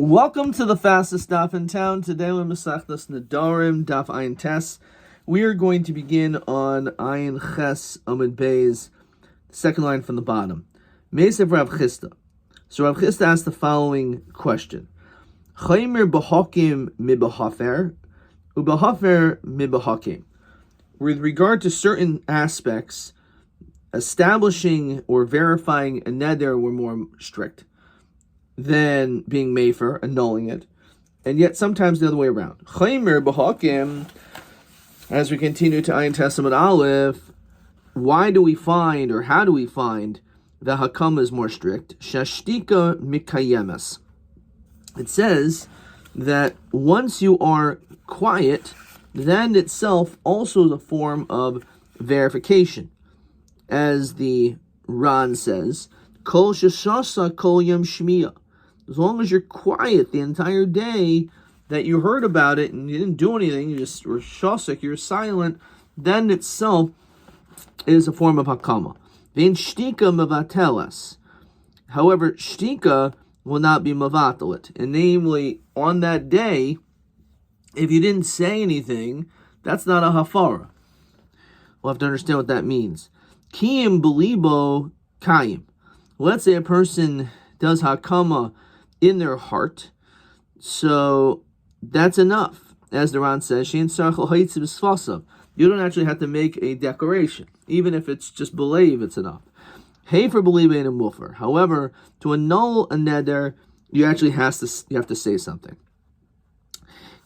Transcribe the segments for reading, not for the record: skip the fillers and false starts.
Welcome to the fastest daf in town. Today we're Masechtas Nedarim, Daf Ayin Tes. We are going to begin on Ayin Ches Amud Beis, the second line from the bottom. Mesev Rav Chisda. So Rav Chisda asked the following question: Chaymer b'hakim mibahafer, ubahafer mibahakim. With regard to certain aspects, establishing or verifying a neder were more strict than being mefer, annulling it, and yet sometimes the other way around. Chaymer b'hakim, as we continue to Ayin Testament Aleph, why do we find, or how do we find, the hakam is more strict? Shashtika mikayemes. It says that once you are quiet, that itself also is a form of verification. As the Ran says, Kol sheshasa kol yom shmiya. As long as you're quiet the entire day that you heard about it and you didn't do anything, you just were shasik, you're silent, then itself is a form of hakama. Vein shtika mevateles. However, shtika will not be mevatelet. And namely, on that day, if you didn't say anything, that's not a hafara. We'll have to understand what that means. Kiyim belibo kayim. Let's say a person does hakama in their heart, so that's enough. As the Ran says, you don't actually have to make a declaration. Even if it's just believe, it's enough. Hey for believe in a mufer. However, to annul a neder, you actually have to say something.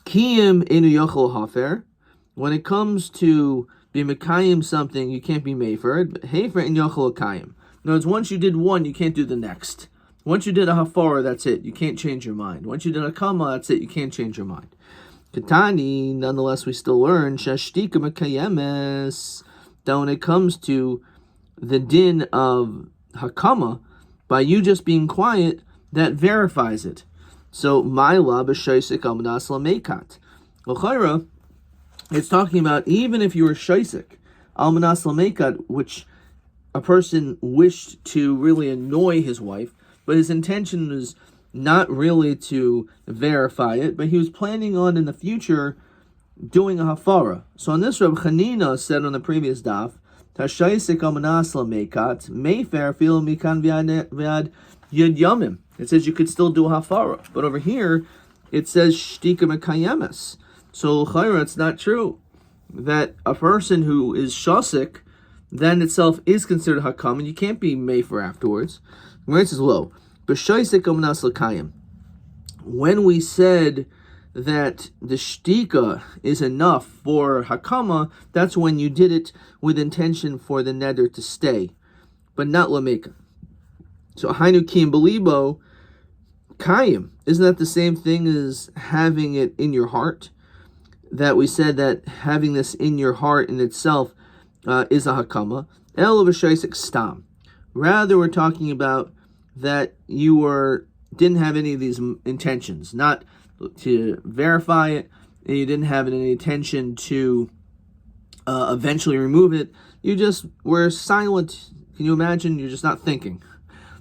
Kiyim inu yochel hafer. When it comes to be mekayim something, you can't be mefer. Hey for in yochel kayim. In other words, once you did one, you can't do the next. Once you did a hafara, that's it. You can't change your mind. Once you did a kama, that's it. You can't change your mind. Katani, nonetheless, we still learn shashtika mekayemes. That when it comes to the din of hakama, by you just being quiet, that verifies it. So ma'ila b'shaisik almanas lamekat. L'chayra, it's talking about even if you were shaisik almanas lamekat, which a person wished to really annoy his wife, but his intention was not really to verify it, but he was planning on in the future doing a hafara. So on this, Reb Chanina said on the previous daf, Tashayisik almanas lamekat, mayfair fil mikan v'ad yud yamim. It says you could still do a hafara, but over here it says shtika mekayemes. So l'chayra, it's not true that a person who is shasik then itself is considered hakam, and you can't be mefer afterwards. Where it says low. When we said that the shtika is enough for hakama, that's when you did it with intention for the neder to stay, but not lameka. So hainu kiyim belibo kayim. Isn't that the same thing as having it in your heart? That we said that having this in your heart in itself is a hakama. El v'shaisik stam. Rather, we're talking about that you didn't have any of these intentions, not to verify it, and you didn't have any intention to eventually remove it. You just were silent. Can you imagine? You're just not thinking.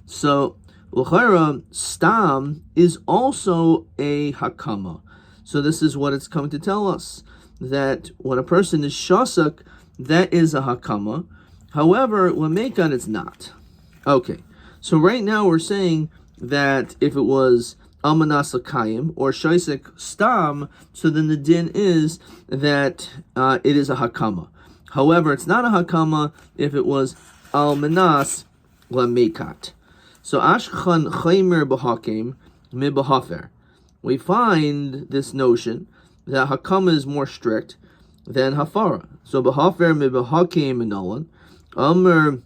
So, l'chayra, stam is also a hakama. So this is what it's coming to tell us, that when a person is shasak, that is a hakama. However, lamekan, it's not. Okay, so right now we're saying that if it was almanas lakayim or shaisik stam, so then the din is that it is a hakama. However, it's not a hakama if it was almanas lamekat. So ashchan chaymer b'hakim mibahafer. We find this notion that hakama is more strict than hafara. So b'hafer mibahakim enolan. Amr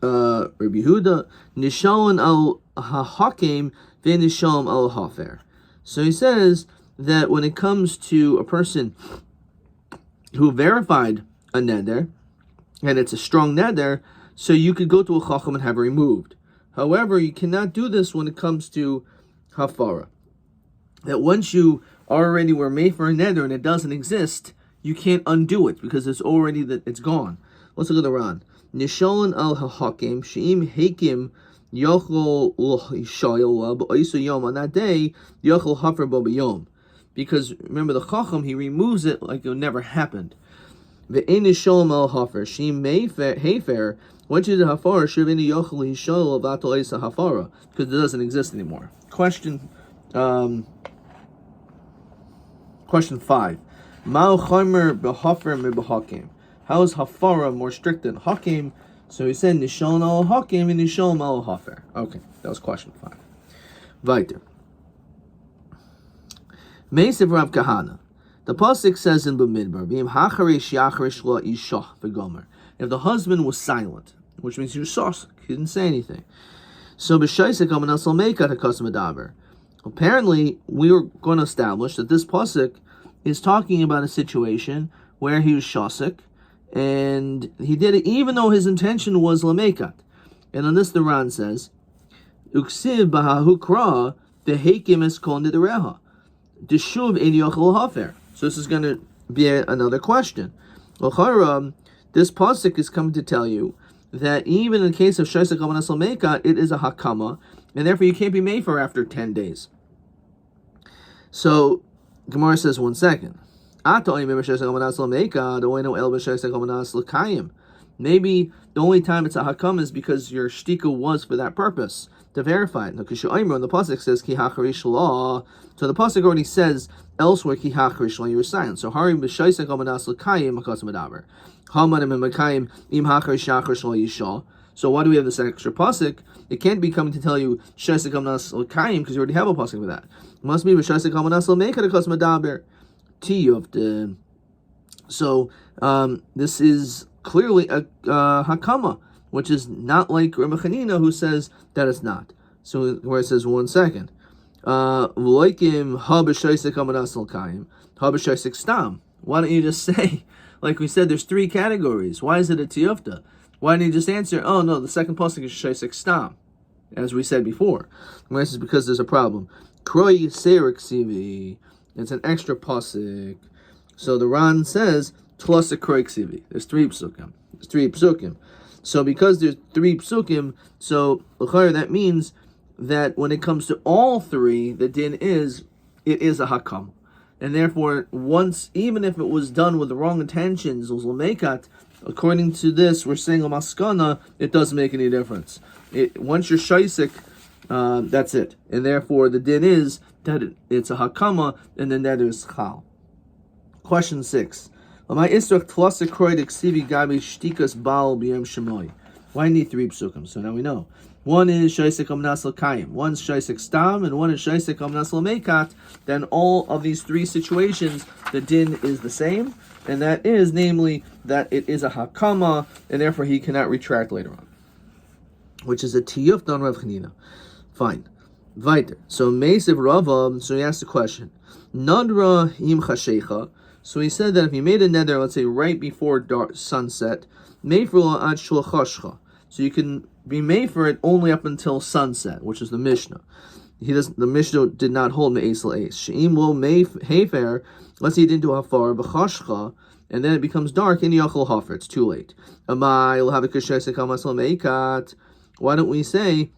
Rabbi Yehuda nishalon al hahakim v'nishalom al hafer. So he says that when it comes to a person who verified a neder, and it's a strong neder, so you could go to a chacham and have it removed. However, you cannot do this when it comes to hafara. That once you already were made for a neder and it doesn't exist, you can't undo it because it's gone. Let's look at the Ran. Nishalon al hahakim she'im hakim Yochel Shayel Ba'isa Yom. On that day, Yochel Hafer Bo B'Yom. Because remember, the Chacham, he removes it like it never happened. Ve'en Shalom El Hafer. She may Hefer. Once you did Hafara, Shivini Yochel Hishol Vato Isa Hafara. Because it doesn't exist anymore. Question 5. Ma'u Chomer B'Hafer Me B'Hakim. How is Hafara more strict than Hakim? So he said Nishon al Hakim and Nishon al Hafer. Okay, that was question 5. Weiter. Meisiv Rav Kahana. The pasuk says in B'Midbar, V'im hacharish yacharish lo isha v'gomer. If the husband was silent, which means he was sosik, he didn't say anything. So b'shaisik amanas l'meikat hakas medaber. Apparently, we were going to establish that this pasuk is talking about a situation where he was shosik, and he did it even though his intention was l'meikat. And on this, the Ran says, Uksiv b'hahukra v'hekim es kol nidareha. Dishuv ein yochel hafer. So this is going to be another question. This pasuk is coming to tell you that even in the case of shaisek amanas l'meikat, it is a hakama, and therefore you can't be made for after 10 days. So Gemara says, 1 second. Maybe the only time it's a hakam is because your shtika was for that purpose, to verify it. The pasuk says ki hacharish law, so the pasuk already says elsewhere ki hacharish law, you were silent. So harim b'shaisek amanas l'kayim hakas medaber. Hamanim m'makayim im hacharish yacharish law yishah. So why do we have this extra pasuk? It can't be coming to tell you shaisek amanas l'kayim because you already have a pasuk for that. It must be b'shaisek amanas l'meikat hakas medaber. So this is clearly a hakama, which is not like Rabbi Chanina, who says that it's not. So where it says 1 second, why don't you just say, like we said, there's 3 categories. Why is it a tiyufta? Why don't you just answer, oh no, the second pasuk is shaisek stam, as we said before. This is because there's a problem. Kroy serik sivi. It's an extra pasuk. So the Ran says, Tlasa kroy sivi. There's 3 psukim. So because there's 3 psukim, so that means that when it comes to all 3, the din is, it is a hakam. And therefore, once, even if it was done with the wrong intentions, according to this, we're saying a maskana, it doesn't make any difference. Once you're shaisik, that's it. And therefore, the din is that it's a hakama, and then that is chal. Question 6. Why need 3 psukim? So now we know. One is shaisek amanas l'kayim, one is shaisek stam, and one is shaisek amanas l'meikat. Then all of these 3 situations, the din is the same, and that is, namely, that it is a hakama, and therefore he cannot retract later on, which is a tiyuf don Rav Chanina. Fine. Weiter. So Meisiv Rava, so he asked the question, Nadra im chashecha. So he said that if he made a neder, let's say right before sunset, made for ad shulachashcha. So you can be made for it only up until sunset, which is the Mishnah. The Mishnah did not hold me'es l'eis. She'im lo hefer, let's say he didn't do hafar b'chashcha, and then it becomes dark in yachol hafer. It's too late. Amai will have a kashesek hamas l'meikat. Why don't we say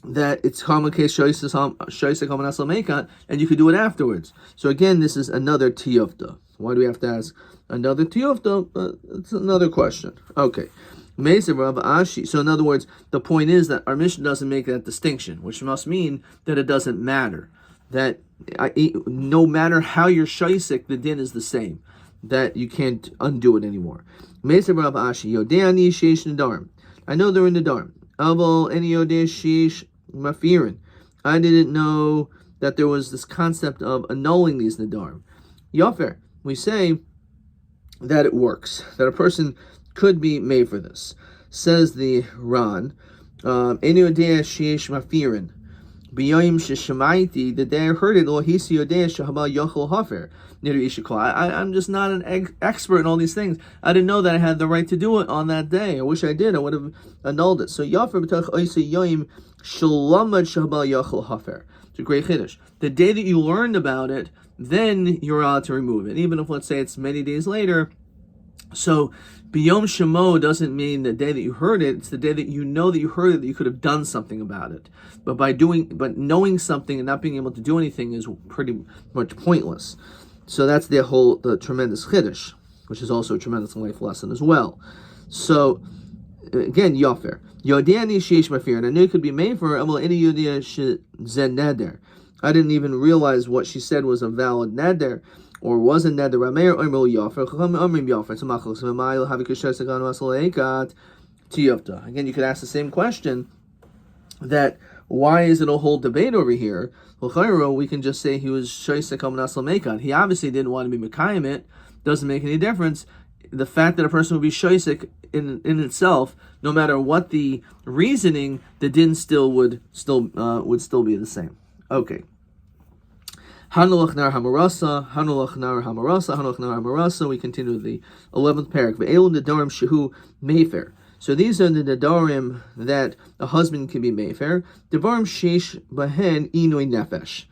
that it's common case shaisek hamas l'meikat, and you could do it afterwards? So again, this is another tiyufta. Why do we have to ask another tiyufta? It's another question. Okay. So in other words, the point is that our Mishnah doesn't make that distinction, which must mean that it doesn't matter. That no matter how you're shaisik, the din is the same. That you can't undo it anymore. I know they're in the Nedarim. I didn't know that there was this concept of annulling these Nedarim. Yafer, we say that it works, that a person could be made for this. Says the Ran, the day I heard it, I'm just not an expert in all these things. I didn't know that I had the right to do it on that day. I wish I did. I would have annulled it. So it's a great chiddush. The day that you learned about it, then you're allowed to remove it. Even if, let's say, it's many days later, So B'yom Shemo doesn't mean the day that you heard it. It's the day that you know that you heard it, that you could have done something about it. But knowing something and not being able to do anything is pretty much pointless. So that's the tremendous chiddush, which is also a tremendous life lesson as well. So again, Yofer. Yodani sheish mafir, and I knew it could be made for Amal any Yodia zen neder. I didn't even realize what she said was a valid neder, or was a neder. Rameir Omer Yofer, Chacham Omer Yofer. Tzmachos v'mayil havikasher segan masaleikat tiyavta. Again, you could ask the same question. That why is it a whole debate over here? Well, we can just say he was shoysek am nasal mekat. He obviously didn't want to be mekayim it. Doesn't make any difference. The fact that a person would be shoysek in itself, no matter what the reasoning, the din would still be the same. Okay. Hanulach nar hamarasa, hanulach nar hamarasa, hanulach nar hamarasa. We continue with the 11th parak. Ve'elu nedarim shehu mefer. So these are the nedarim that a husband can be mefer. Devarim sheish bahen inui nefesh,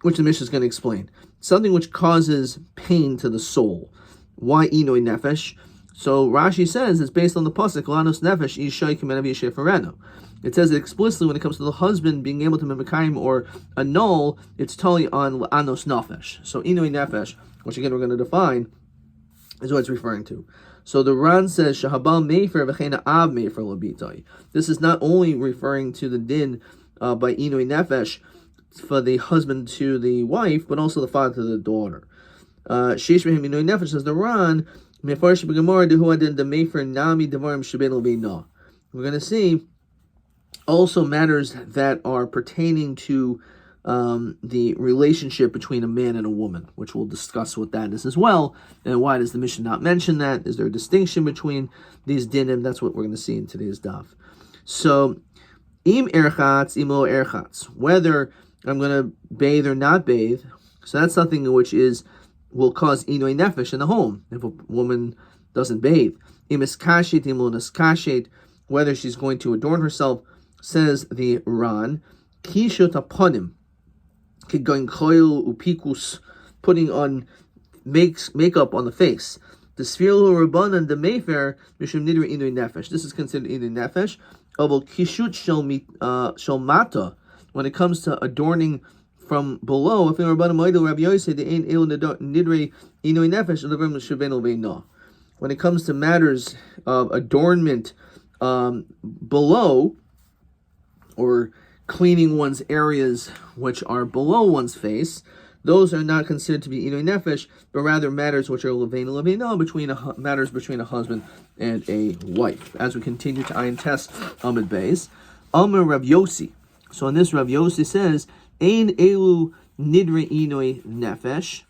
which the Mishnah is going to explain. Something which causes pain to the soul. Why inui nefesh? So Rashi says it's based on the pasuk lanos nefesh ishay kimenav yisheferenu. It says it explicitly when it comes to the husband being able to memekayim or annul, it's totally on lanos nefesh. So inui nefesh, which again we're going to define, is what it's referring to. So the Ran says shahabal mefer v'cheina av mefer labitoi. This is not only referring to the din by inui nefesh for the husband to the wife, but also the father to the daughter. Sheish v'hem inui nefesh, says the Ran. We're going to see also matters that are pertaining to the relationship between a man and a woman, which we'll discuss what that is as well. And why does the Mishnah not mention that? Is there a distinction between these dinim? That's what we're going to see in today's daf. So, im erchatz, im lo erchatz, whether I'm going to bathe or not bathe. So that's something which will cause inui nefesh in the home if a woman doesn't bathe. Imis kashet, imunas kashet, whether she's going to adorn herself, says the Ran. Kishot aponim, kigoin koil upikus, putting on makeup on the face. The sfiru rabbanan the mefer mishum nidri inui nefesh. This is considered inui nefesh. Although kishut shel mata, when it comes to adorning from below, when it comes to matters of adornment below, or cleaning one's areas which are below one's face, those are not considered to be inui nefesh, but rather matters which are levein matters between a husband and a wife. As we continue to Ayin Tes Amud Beis, Amar Rav Yossi. So on this, Rav Yossi says, Ein elu nidre inoi nefesh.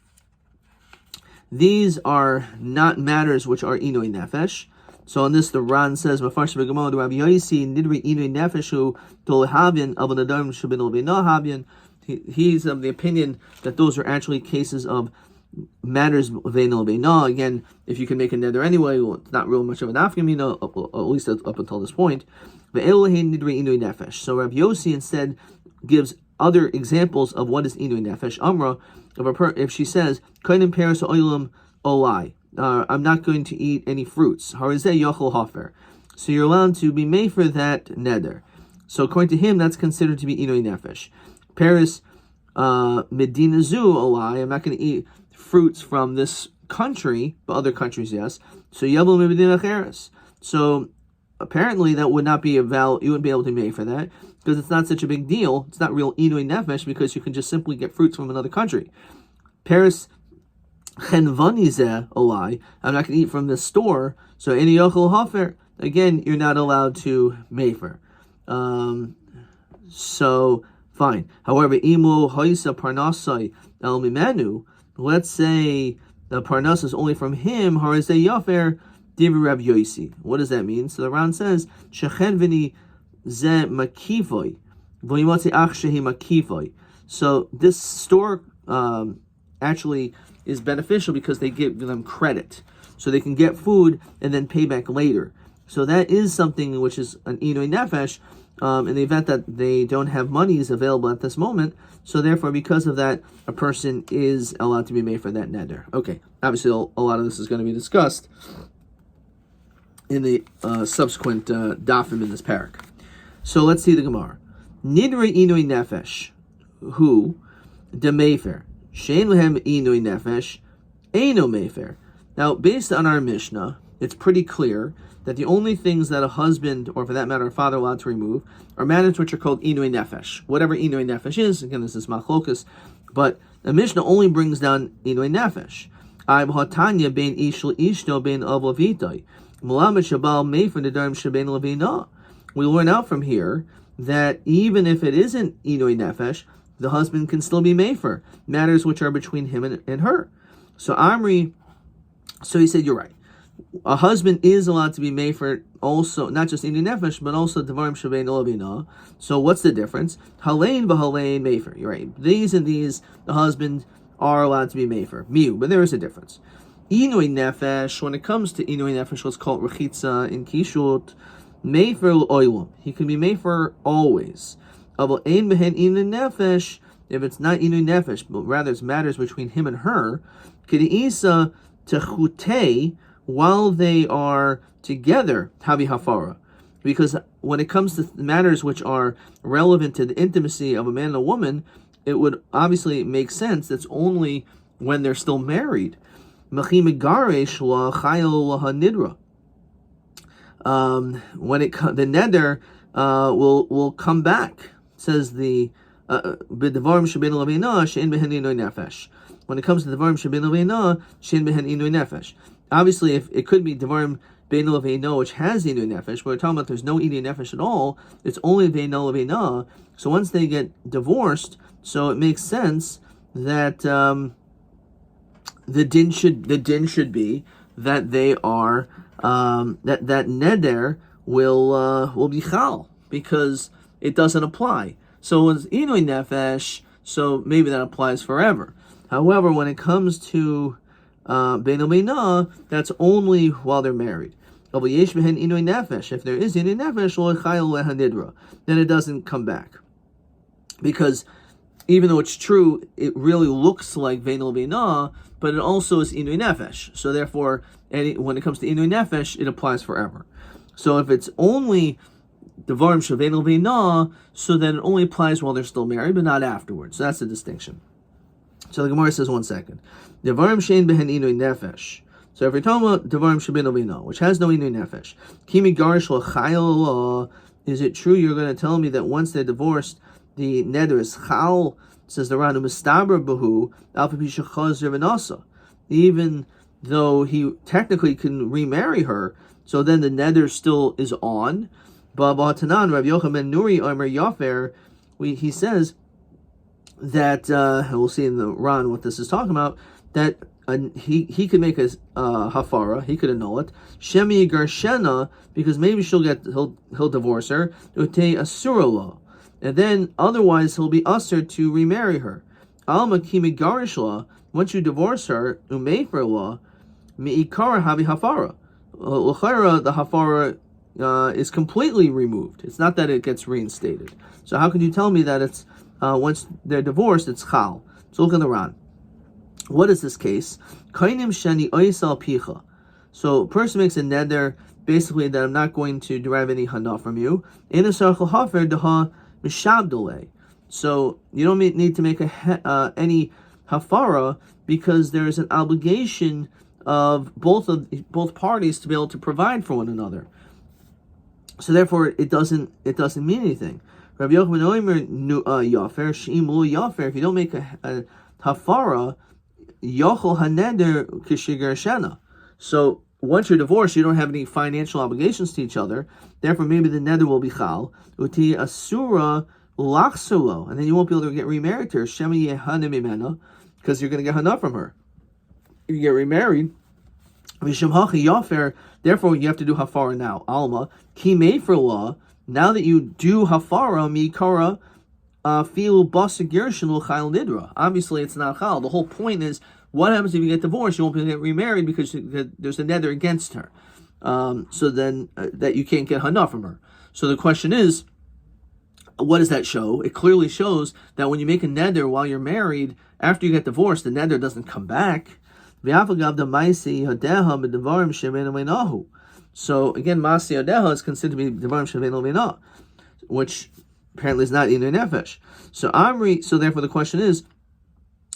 These are not matters which are inoi nefesh. So on this, the Ran says, Mafarsh b'Gemara, Rav Yossi nidre inoi nefeshu tol havyan aval nedarim shabin olvei havyan. He's of the opinion that those are actually cases of matters vein olvei. Again, if you can make a neder anyway, well, it's not real much of an afkamina, at least up until this point. Ve'elohe nidre inoi nefesh. So Rav Yossi instead gives other examples of what is inui nefesh. Amra, if she says, "Kainim peres oilam olai," I'm not going to eat any fruits. Harizeh yachol hafer. So you're allowed to be made for that neder. So according to him, that's considered to be inui nefesh. Peres medina zu olai. I'm not going to eat fruits from this country, but other countries, yes. So yabul medina cheres. So apparently that would not be you wouldn't be able to be made for that, because it's not such a big deal. It's not real inui nefesh, because you can just simply get fruits from another country. Paris chenvanizeh olai. I'm not going to eat from this store. So any yochel hafer, again, you're not allowed to mefer. So fine. However, imu haisa parnasai el mimenu. Let's say the parnas is only from him. Harizeh yafer divrei Rav Yossi. What does that mean? So the Ran says shechen v'ni ze makivoy v'yimotzi ach shehi makivoy. So this store actually is beneficial because they give them credit, so they can get food and then pay back later. So that is something which is an inui nefesh, in the event that they don't have monies available at this moment. So therefore, because of that, a person is allowed to be made for that neder. Okay, obviously a lot of this is going to be discussed in the subsequent dafim in this parak. So let's see the Gemara. Nidre inui nefesh, who de mefer, shein lehem inui nefesh, eino mefer. Now, based on our Mishnah, it's pretty clear that the only things that a husband, or for that matter, a father, allowed to remove are matters which are called inui nefesh. Whatever inui nefesh is, again, this is machlokas, but the Mishnah only brings down inui nefesh. I b'hatanya bein ishlo ishto bein avlavitoi. Mulamed shabal mefer nedarim shebein levina. We learn out from here that even if it isn't inui nefesh, the husband can still be mefer, matters which are between him and her. So Amri, so he said, you're right. A husband is allowed to be mefer also, not just inui nefesh, but also devarim shebein levina. So what's the difference? Halein v'halein mefer. You're right. These and these, the husband are allowed to be mefer. Miu, but there is a difference. Inui nefesh, when it comes to inui nefesh, let's call it rechitza in kishut, mefer oilam. He can be mefer always. Aval ein behen inui nefesh, if it's not inui nefesh, but rather it's matters between him and her, k'de'isa techutei, while they are together, havi hafara. Because when it comes to matters which are relevant to the intimacy of a man and a woman, it would obviously make sense that's only when they're still married. When it the neder will come back, says the when it comes to the devarim shebein leveina shein behen inui nefesh. Obviously, if it could be devarim bein leveina which has inui nefesh, but we're talking about there's no inui nefesh at all. It's only bein leveina. So once they get divorced, so it makes sense that the din should be that they are that neder will be chal, because it doesn't apply. So it's inui nefesh, so maybe that applies forever. However, when it comes to bein leveina, that's only while they're married. If there is inui nefesh, then it doesn't come back, because even though it's true, it really looks like bein leveina, but it also is inui nefesh. So therefore, when it comes to inui nefesh, it applies forever. So if it's only devarim shebein leveina, so then it only applies while they're still married, but not afterwards. So that's the distinction. So the Gemara says, one second. Devarim shein behen inui nefesh. So if you're talking about devarim shebein leveina, which has no inui nefesh, kimi garish l'chayil, is it true you're going to tell me that once they're divorced, the neder is chal? Says the Ranu mistaber bahu alpha pisha chazer v'nasa. Even though he technically can remarry her, so then the neder still is on. But Ba'atanan Rav Yochanan ben Nuri Omer Yafer, he says that we'll see in the Ran what this is talking about, that he could make a hafara, he could annul it. Shemi Garshena, because maybe he'll divorce her. Ute asurala, and then otherwise he'll be ushered to remarry her. Alma kimi garishla, once you divorce her, umeferla, miikara havi hafara. L'chayra, the hafara is completely removed. It's not that it gets reinstated. So how can you tell me that it's once they're divorced, it's chal? So look in the Ran. What is this case? Kainim shani oisal picha. So a person makes a neder, basically that I'm not going to derive any hana from you. So you don't need to make any hafara, because there is an obligation of both parties to be able to provide for one another. So therefore, it doesn't mean anything. Rabbi Yochanan Yafer Shimul Yafer. If you don't make a hafara, Yochel Haneder Kishigar Shana. So once you're divorced, you don't have any financial obligations to each other. Therefore, maybe the neder will be chal. Uti asura lachsulo, and then you won't be able to get remarried to her. Shemi yehana mimena, because you're going to get hana from her. If you get remarried, Vishemhachi Yafer. Therefore, you have to do hafara now. Alma ki for law. Now that you do hafara, mikara filu basa gershin l'chayil nidra. Obviously, it's not chal. The whole point is, what happens if you get divorced? You won't be able to get remarried because there's a neder against her. So then that you can't get hana from her. So the question is, What does that show? It clearly shows that when you make a neder while you're married, after you get divorced, the neder doesn't come back. So again, Masi Odeha is considered to be Devarim Shevein Lo, which apparently is not Inui Nefesh. So therefore the question is,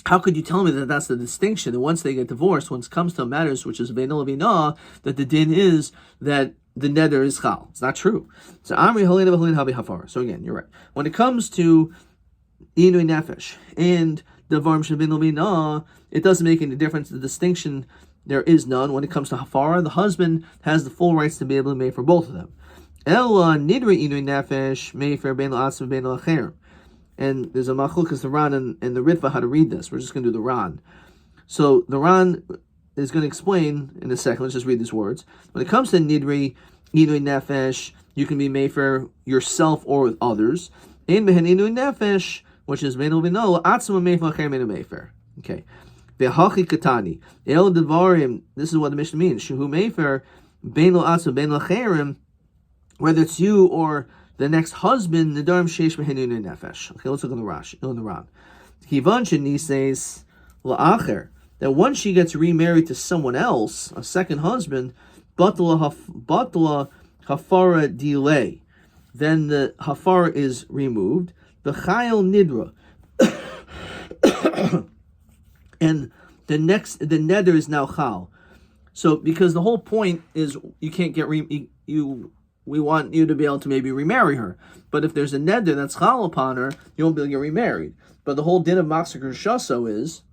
how could you tell me that that's the distinction? And once they get divorced, when it comes to matters which is Vein Lo, that the din is that the neder is chal. It's not true. So again, you're right. When it comes to Inui Nefesh and Devarim Shevein Lo, it doesn't make any difference. The distinction, there is none. When it comes to hafara, the husband has the full rights to be able to make for both of them. Ella nidre Inui Nefesh mefer bein la'atzma bein la'acher. And there's a machlukas the Ran and the Ritva how to read this. We're just going to do the Ran. So the Ran is going to explain in a second. Let's just read these words. When it comes to nidre Inui Nefesh, you can be made for yourself or with others. In behen Inui Nefesh, which is bein la'atzma atzma mefer la'acher bein mefer. Okay. V'hachi katani el devarim. This is what the Mishnah means. Shehu mefer bein la'atzma bein la'acherim. Whether it's you or the next husband, Nedarim sheish behen Inui Nefesh. Okay, let's look in the Ran. Kivan sheni says la'acher, that once she gets remarried to someone else, a second husband, batla hafara delay, then the hafara is removed. The chayil nidra, and the neder is now chal. So because the whole point is you can't get we want you to be able to maybe remarry her. But if there's a neder that's chal upon her, you won't be able to get remarried. But the whole din of Machzor Shaso is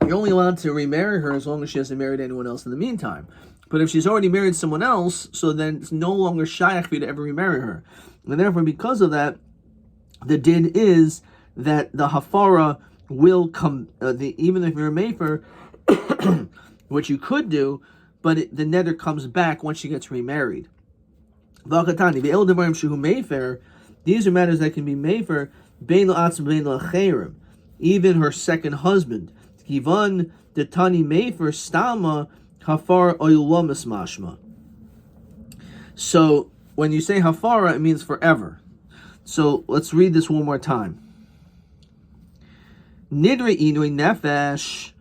you're only allowed to remarry her as long as she hasn't married anyone else in the meantime. But if she's already married someone else, so then it's no longer shayach for you to ever remarry her. And therefore, because of that, the din is that the hafara will come, even if you're a mefer, which you could do, but the neder comes back once she gets remarried. These are matters that can be mefer, bein la'atzma bein la'acherim, even her second husband. Kivan detani mefer stama hafar oyulamis mashma. So when you say hafara, it means forever. So let's read this one more time. Nidre inui nefesh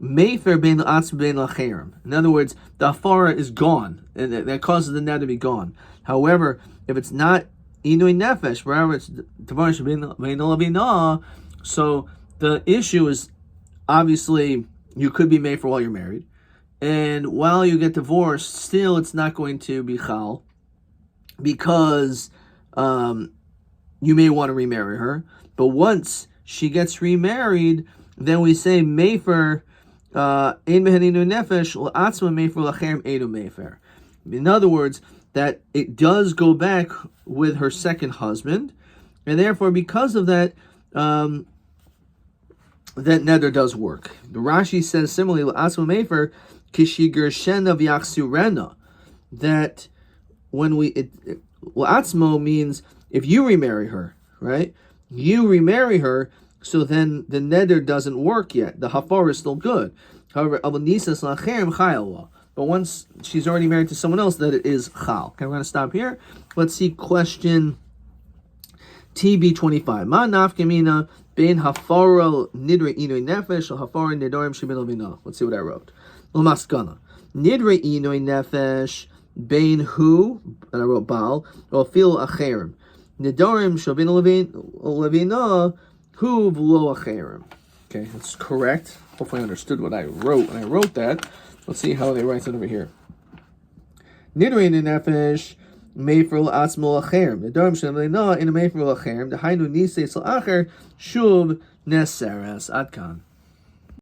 mefer bein la'atzma bein la'acherim. In other words, the hafara is gone, and that causes the net to be gone. However, if it's not inui nefesh, wherever it's devarim bein lo, so the issue is obviously you could be made for while you're married, and while you get divorced, still it's not going to be chal because you may want to remarry her. But once she gets remarried, then we say mefer ein beheninu nefesh la'atzma mefer la'acherim einu mefer. In other words, that it does go back with her second husband, and therefore because of that, that neder does work. The Rashi says similarly, la'atzma mefer kishigershena v'yachsurena, that when la'atzmo means if you remarry her, right? You remarry her, so then the neder doesn't work yet. The hafar is still good. However, but once she's already married to someone else, that it is chal. Okay, we're going to stop here. Let's see question TB25. Ma nafkamina bein hafara nidre inui nefesh or hafara nedarim shebein lo. Let's see what I wrote. L'maskana nidre inui nefesh bein hu, and I wrote bal or fil acherim. Nedarim shebein lo hu v'lo acherim. Okay, that's correct. Hopefully I understood what I wrote when I wrote that. Let's see how they write it over here. Nidre inui nefesh mefer la'atzmo la'acherim. Nedarim shebein lo in a mefer la'acherim. The hainu niseis la'acher shuv neseres. Adkan.